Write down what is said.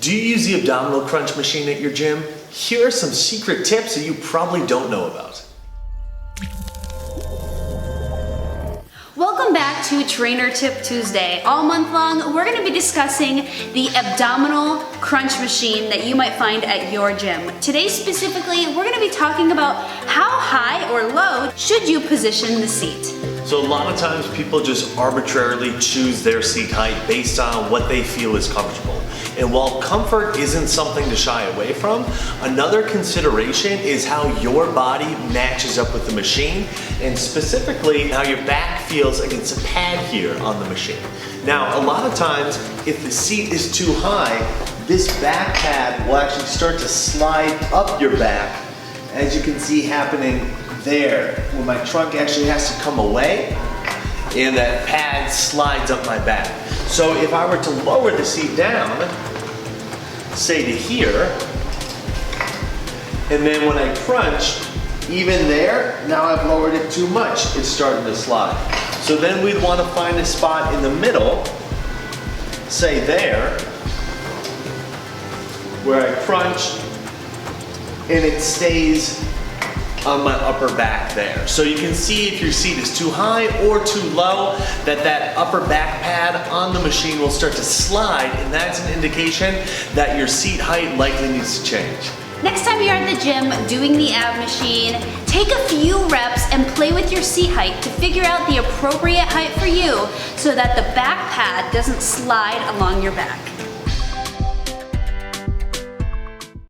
Do you use the abdominal crunch machine at your gym? Here are some secret tips that you probably don't know about. Welcome back to Trainer Tip Tuesday. All month long, we're gonna be discussing the abdominal crunch machine that you might find at your gym. Today specifically, we're gonna be talking about how high or low should you position the seat. So a lot of times people just arbitrarily choose their seat height based on what they feel is comfortable. And while comfort isn't something to shy away from, another consideration is how your body matches up with the machine, and specifically how your back feels against a pad here on the machine. Now, a lot of times, if the seat is too high, this back pad will actually start to slide up your back, as you can see happening there, where my trunk actually has to come away, and that pad slides up my back. So if I were to lower the seat down, say to here, and then when I crunch, even there, now I've lowered it too much, it's starting to slide. So then we'd want to find a spot in the middle, say there, where I crunch, and it stays on my upper back there. So you can see if your seat is too high or too low, that upper back pad on the machine will start to slide, and that's an indication that your seat height likely needs to change. Next time you're at the gym doing the ab machine, take a few reps and play with your seat height to figure out the appropriate height for you so that the back pad doesn't slide along your back.